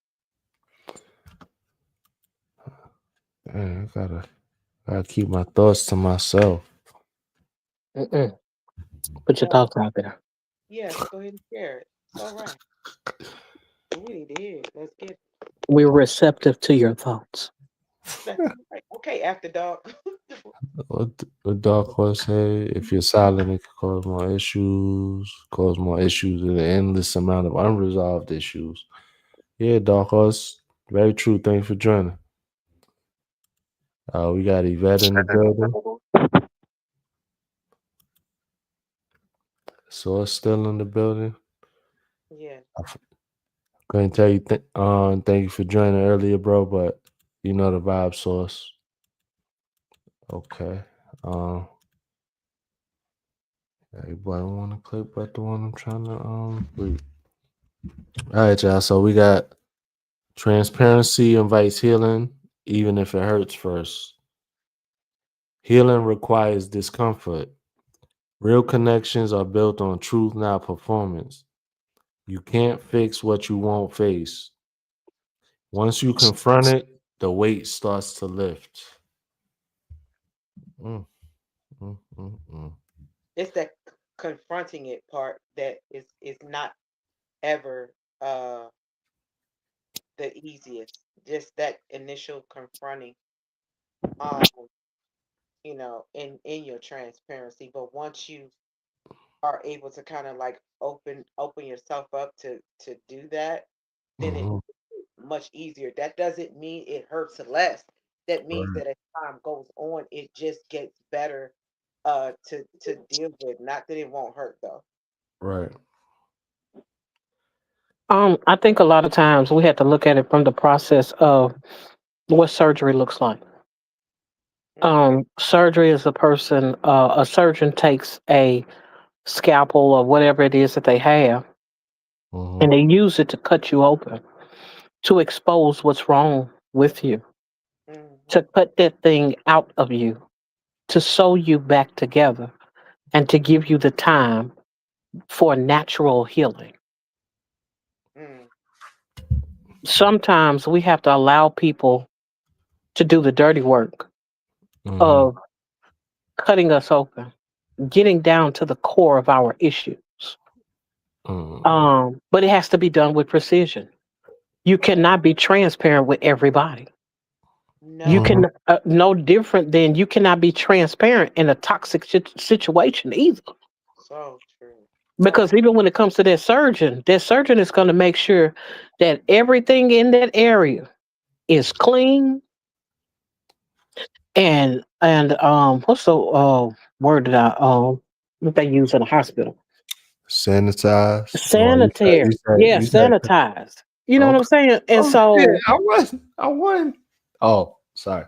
Dang, I gotta keep my thoughts to myself. mm-mm. Put your Tell us. thoughts out there. Yes, go ahead and share it. It's all right. We need to hear it. Let's get it. We're receptive to your thoughts. That's right. Okay, after dark. What Dark Horse say? If you're silent, it can cause more issues, and an endless amount of unresolved issues. Yeah, Dark Horse. Very true. Thanks for joining. We got Yvette in the building. So it's still in the building. Yeah. I couldn't tell you. Thank you for joining earlier, bro. But you know the vibe source. Okay. Everybody want to click but the one I'm trying to read. All right, y'all. So we got transparency invites healing, even if it hurts first. Healing requires discomfort. Real connections are built on truth, not performance. You can't fix what you won't face. Once you confront it, the weight starts to lift. Mm, mm. It's that confronting it part that is not ever the easiest. Just that initial confronting, um, in your transparency. But once you are able to kind of like open yourself up to do that, then it Mhm. much easier. That doesn't mean it hurts less. That means Right. that as time goes on, it just gets better to deal with. Not that it won't hurt though. Right. I think a lot of times we have to look at it from the process of what surgery looks like. Mm, Surgery is a surgeon takes a scalpel or whatever it is that they have, Mm-hmm. and they use it to cut you open, to expose what's wrong with you, mm-hmm, to cut that thing out of you, to sew you back together, and to give you the time for natural healing. mm, Sometimes we have to allow people to do the dirty work Mm-hmm. of cutting us open, getting down to the core of our issues. Mm-hmm. But it has to be done with precision. You cannot be transparent with everybody. You no, Mm-hmm. can no different than you cannot be transparent in a toxic situation either. so true. So Because even when it comes to that surgeon is going to make sure that everything in that area is clean and what's the word that what they use in the hospital? Sanitize. No, Sanitary. Yeah, you said sanitized. You know what I'm okay. saying? And Oh shit, so I won. I won. Oh, sorry.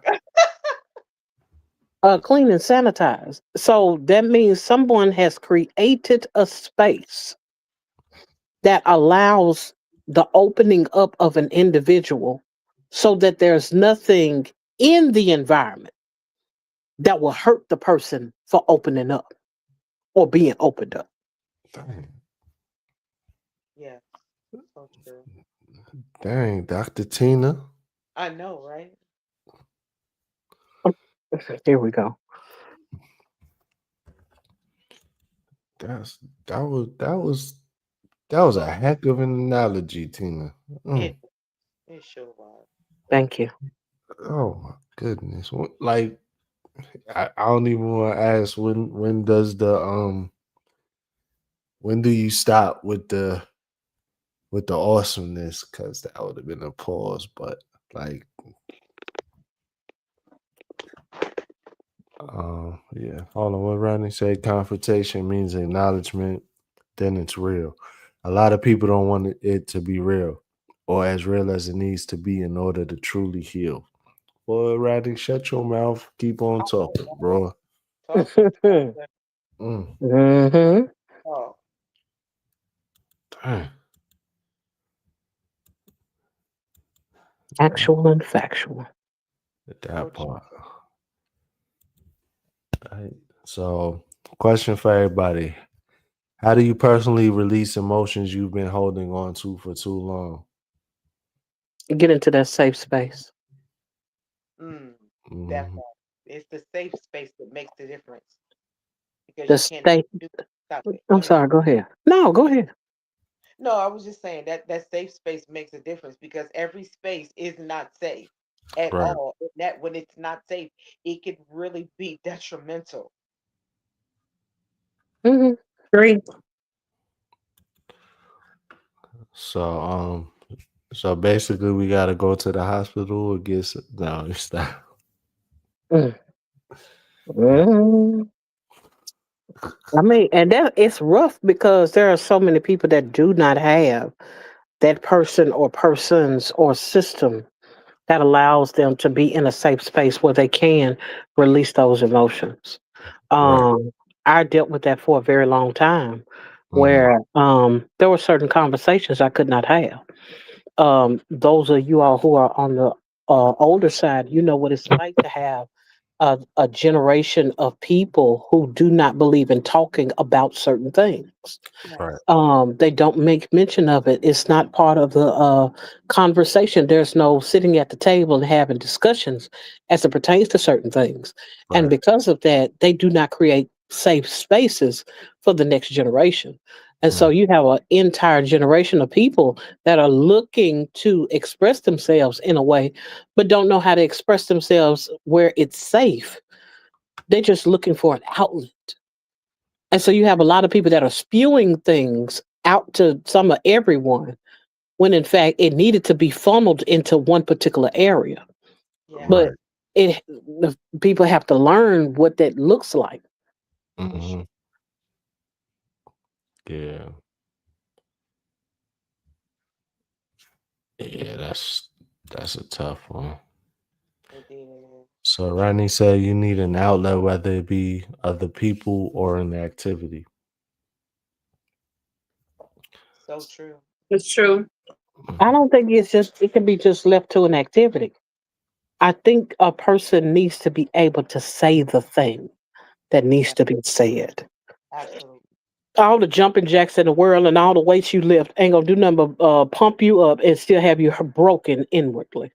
clean and sanitized. So that means someone has created a space that allows the opening up of an individual so that there's nothing in the environment that will hurt the person for opening up or being opened up. Dang, yeah, so true. dang, Dr. Tina. I know, right? Here we go. That's that was a heck of an analogy, Tina. Mm. It it sure was. Thank you. Oh my goodness. Like I don't even want to ask when do you stop with the awesomeness? Because that would have been a pause. But like, yeah. Hold on. What Rodney said, confrontation means acknowledgement. Then it's real. A lot of people don't want it to be real or as real as it needs to be in order to truly heal. Boy, Rodney, shut your mouth. Keep on talking, bro. Talk what you got to Mm, hmm talk. dang, Actual and factual. So that true. part. Right. So, question for everybody. How do you personally release emotions you've been holding on to for too long? Get into that safe space. Mm, that Mhm. part. It's the safe space that makes the difference because The you can't state. do stop it. Go I'm ahead. sorry. Go ahead. No, go ahead. No, I was just saying that that safe space makes a difference because every space is not safe at Right. all. And that when it's not safe, it could really be detrimental. Agree. So, so basically, we got to go to the hospital or get no, stop. Mm. Mm. I mean, and that it's rough because there are so many people that do not have that person or persons or system that allows them to be in a safe space where they can release those emotions. Right. Um, I dealt with that for a very long time, Hmm. where there were certain conversations I could not have. Those of you all who are on the older side, you know what it's like to have a generation of people who do not believe in talking about certain things. Right. Yes. They don't make mention of it. It's not part of the conversation. There's no sitting at the table and having discussions as it pertains to certain things. And Right. because of that, they do not create safe spaces for the next generation. And so Mm. you have an entire generation of people that are looking to express themselves in a way, but don't know how to express themselves where it's safe. They're just looking for an outlet. And so you have a lot of people that are spewing things out to some of everyone when in fact it needed to be funneled into one particular area. Yes. But Right. the people have to learn what that looks like. For sure. Hmm. Yeah. Yeah. That's a tough one. It is. So Rodney said you need an outlet, whether it be other people or an activity. So true. It's true. I don't think it can be just left to an activity. I think a person needs to be able to say the thing that needs Yeah. to be said. Absolutely. All the jumping jacks in the world and all the weights you lift ain't gonna do nothing but pump you up and still have you broken inwardly.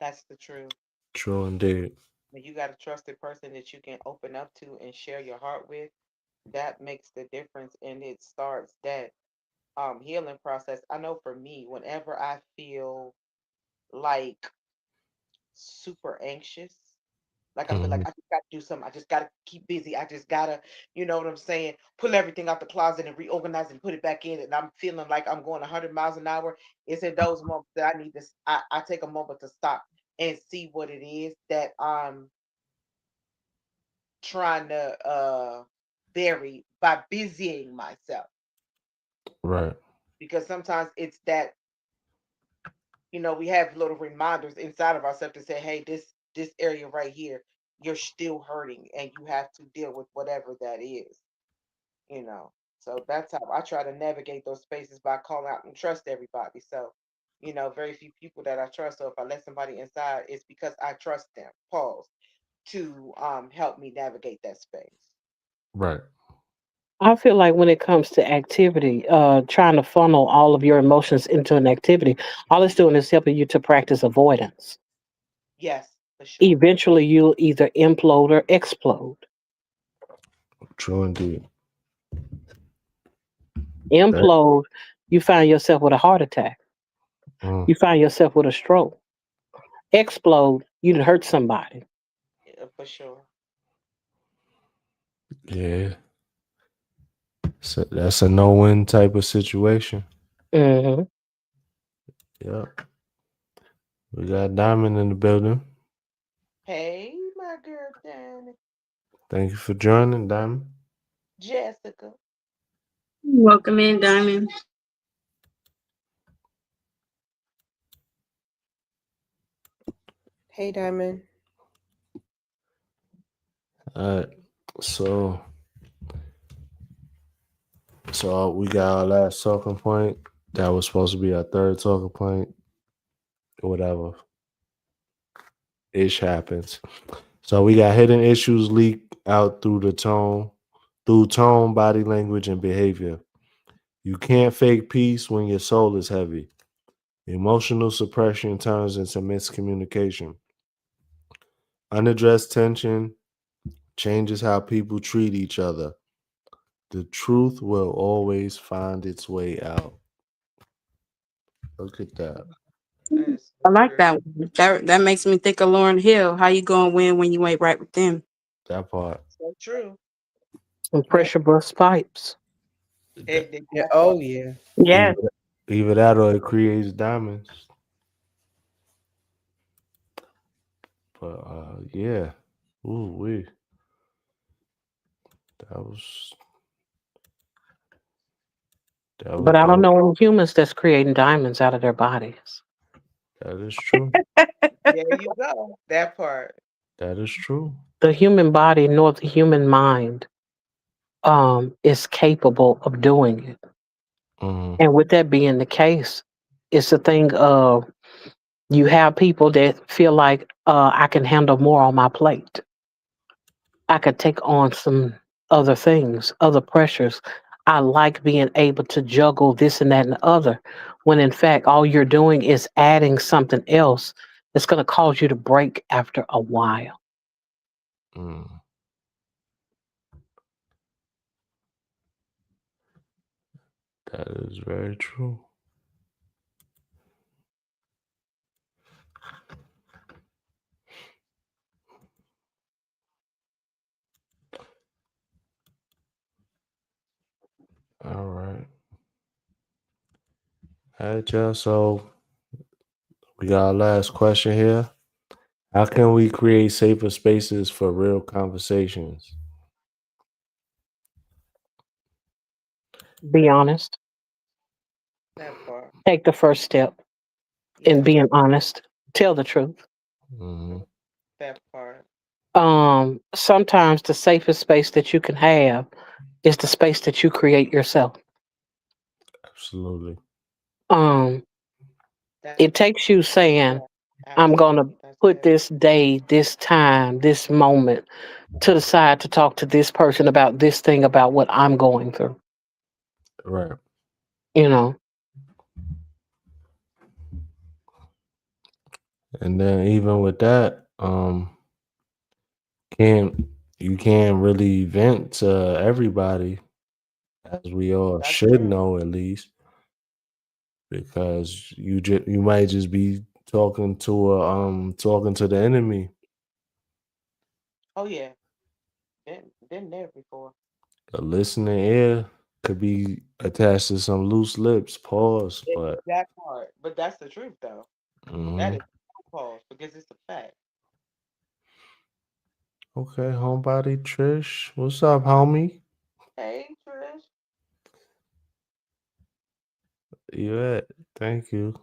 That's the truth. True indeed. When you got a trusted person that you can open up to and share your heart with, that makes the difference, and it starts that healing process. I know for me, whenever I feel like super anxious, like I feel like Hmm. I just got to do something, I just got to keep busy, I just gotta, you know what I'm saying, pull everything out the closet and reorganize and put it back in, and I'm feeling like I'm going 100 miles an hour. It's in those moments that I need to. I take a moment to stop and see what it is that I'm trying to vary by busying myself, Right. because sometimes it's that, we have little reminders inside of ourselves to say, hey, this area right here, you're still hurting and you have to deal with whatever that is, you know so that's how I try to navigate those spaces, by calling out and trust everybody. So, very few people that I trust, so if I let somebody inside, it's because I trust them, pause, to help me navigate that space. Right. I feel like when it comes to activity, trying to funnel all of your emotions into an activity, all it's doing is helping you to practice avoidance. Yes, for sure. Eventually, you'll either implode or explode. True indeed. That, Implode, you find yourself with a heart attack. mm, You find yourself with a stroke. Explode, you done hurt somebody. Yeah, for sure. yeah. So that's a no-win type of situation. Hmm. Yep. We got Diamond in the building. Hey, my girl Danny. Thank you for joining, Diamond. Jessica. Welcome in, Diamond. Hey, Diamond. All right. So so we got our last talking point. That was supposed to be our third talking point. Whatever. Ish happens. So we got hidden issues leak out through tone, body language, and behavior. You can't fake peace when your soul is heavy. Emotional suppression turns into miscommunication. Unaddressed tension changes how people treat each other. The truth will always find its way out. Look at that. That is I so like true. that one. That makes me think of Lauren Hill. How you gonna win when you ain't right with them? That part. So true. And Yeah. pressure bust pipes. That, Yeah. That part. Oh, yeah. Yeah. either, either that or it creates diamonds. But yeah. Ooh, that was that was But I don't dope. know any humans that's creating diamonds out of their bodies. That is true. There you go. That part. That is true. The human body nor the human mind is capable of doing it. Mm-hmm. And with that being the case, it's a thing of you have people that feel like I can handle more on my plate. I could take on some other things, other pressures. I like being able to juggle this and that and the other, when in fact, all you're doing is adding something else that's going to cause you to break after a while. Mm. That is very true. All right. All right, y'all. So we got our last question here. How can we create safer spaces for real conversations? Be honest. That part. Take the first step in Yeah. being honest. Tell the truth. Hmm. That part. Sometimes the safest space that you can have is the space that you create yourself. Absolutely. Um, That's it takes you yeah. saying, I'm going Absolutely. to That's put it. this day, this time, this moment to the side to talk to this person about this thing about what I'm going through. Right. You know, And then even with that, can't you can't really vent to everybody, as we all That's should true. know at least, because you might just be talking to the enemy. Oh yeah. Been there before. A listening ear could be attached to some loose lips. Pause. But That part. But that's the truth though. That mhm. is pause because it's a fact. Okay, homebody Trish, what's up, homie? Hey, Trish. You at? Thank you.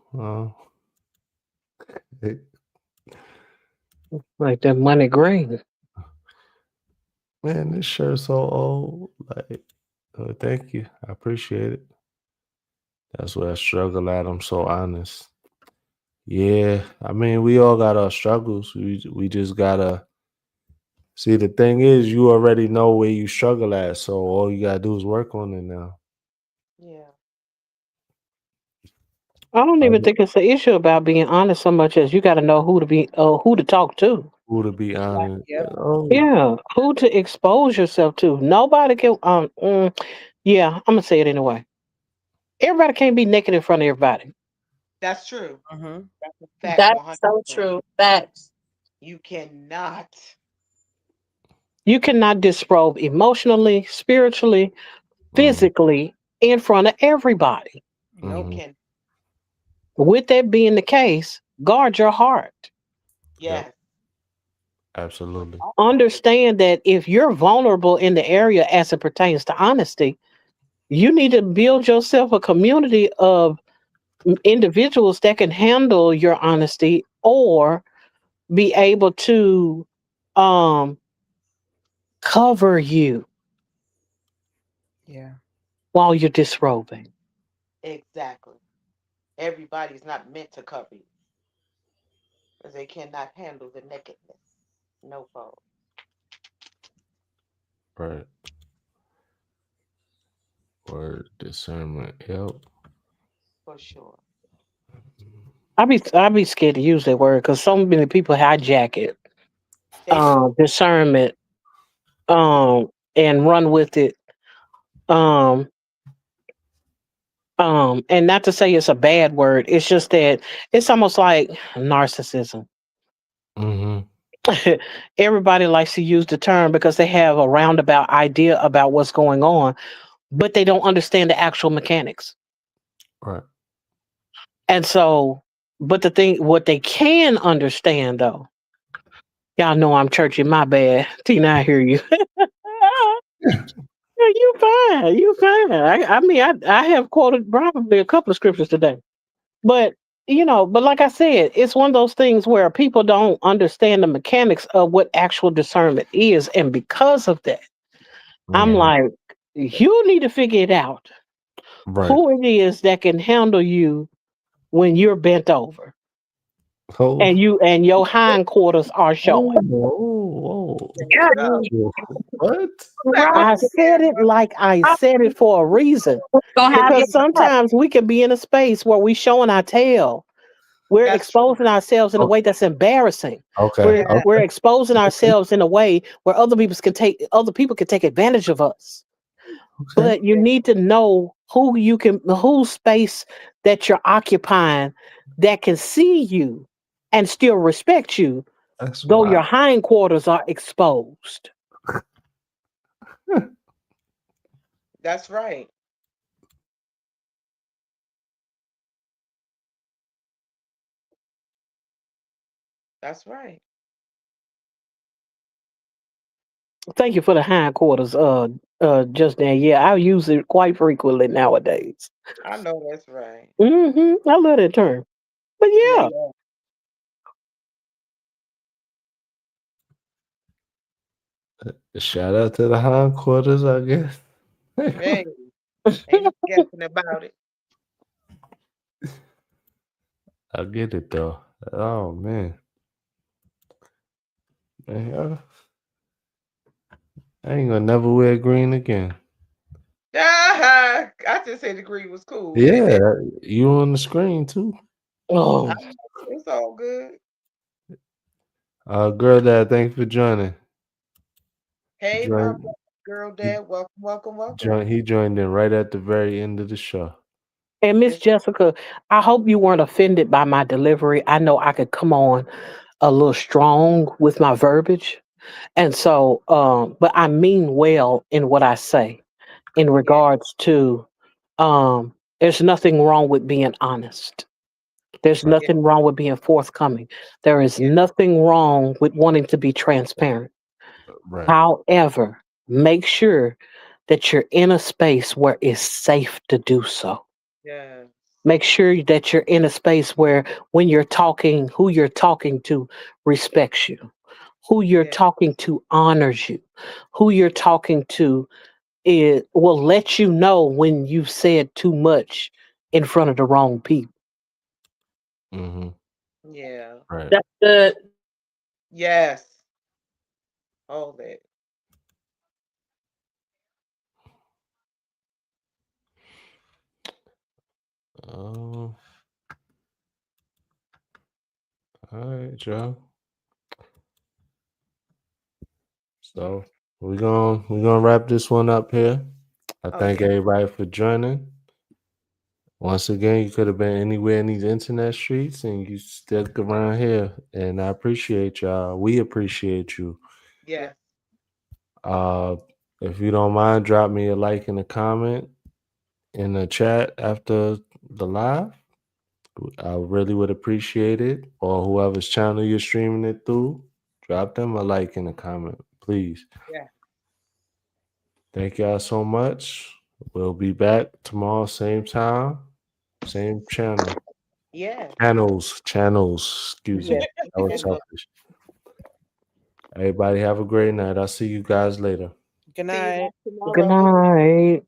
It- like that money green. man, this shirt's so old. Like, thank you. I appreciate it. That's where I struggle at. I'm so honest. Yeah, I mean, we all got our struggles. We just gotta see. The thing is, you already know where you struggle at, so all you gotta do is work on it now. Yeah. I don't even Like, think it's an issue about being honest so much as you got to know who to talk to. who to be honest? Yep. Oh, Yeah, who to expose yourself to. Nobody can. Yeah, I'm gonna say it anyway. Everybody can't be naked in front of everybody. That's true. Mm-hmm. That's a fact That's so 100%. true. Facts. You cannot. You cannot disrobe emotionally, spiritually, mm, physically in front of everybody. You Nope. hmm, can. With that being the case, guard your heart. yep, Yes. With absolutely. all of it. Understand that if you're vulnerable in the area as it pertains to honesty, you need to build yourself a community of individuals that can handle your honesty or be able to um cover you Yeah. while you're disrobing. Exactly. Everybody's not meant to cover you because they cannot handle the nakedness. No fault. Right. Word discernment. Yep. For sure. I be scared to use that word because so many people hijack it. They do. Discernment, and run with it. Um, and not to say it's a bad word. It's just that it's almost like narcissism. Mm-hmm. Everybody likes to use the term because they have a roundabout idea about what's going on, but they don't understand the actual mechanics. Right. And so, but what they can understand though, Y'all know I'm churchy. My bad. Tina, I hear you. Yeah, you fine. You fine. I mean, I have quoted probably a couple of scriptures today. But but like I said, it's one of those things where people don't understand the mechanics of what actual discernment is. And because of that, I'm Mhm. like, you need to figure it out. Right. Who it is that can handle you when you're bent over Oh, and your hindquarters are showing. oh, There you go. oh. What? Back Right. on I the chair, said it brother. like I said it for a reason. Gonna have Because your back. sometimes we can be in a space where we showing our tail. We're That's true. exposing ourselves in a Oh, way that's embarrassing. okay. We're Yeah, we're Okay. exposing ourselves in a way where other people can take advantage of us. Okay. But you need to know whose space that you're occupying that can see you and still respect you, That's though why. your hindquarters are exposed. that's right. That's right. Thank you for the hindquarters, just then. Yeah, I use it quite frequently nowadays. I know that's right. I love that term. But Yeah. yeah, Shout out to the hindquarters, I guess. Hey, ain't no guessing about it. I get it though. Oh man, I ain't gonna never wear green again. Ah, I just said the green was cool, Yeah, baby. you on the screen too. I oh, know, it's all good. Girl, dad, thank you for joining. Hey, my Join, girl, he dad, welcome, welcome, welcome. joined. He joined in right at the very end of the show. and Miss Yes, Jessica, I hope you weren't offended by my delivery. I know I could come on a little strong with my verbiage, and so, but I mean well in what I say in yeah, regards to, there's nothing wrong with being honest. There's Right. yeah, nothing wrong with being forthcoming. There is yeah, nothing wrong with wanting to be transparent. Right. However, make sure that you're in a space where it's safe to do so. yeah, Make sure that you're in a space where when you're talking, who you're talking to respects you, who you're yeah, talking to honors you, who you're talking to will let you know when you've said too much in front of the wrong people. Mm-hmm. yeah. Right. That's good. Yes, all that. Um. All right, Joe. So we're gonna wrap this one up here. I Oh thank yeah, everybody for joining. Once again, you could have been anywhere in these internet streets and you stuck around here. And I appreciate y'all. We appreciate you. yeah, Uh if you don't mind, drop me a like and a comment in the chat after the live. I really would appreciate it. Or whoever's channel you're streaming it through, drop them a like and a comment, please. yeah, Thank y'all so much. We'll be back tomorrow, same time, same channel. yeah, Channels. Excuse yeah. me. That was selfish. Everybody have a great night. I'll see you guys later. Good See you night. guys Good tomorrow. night.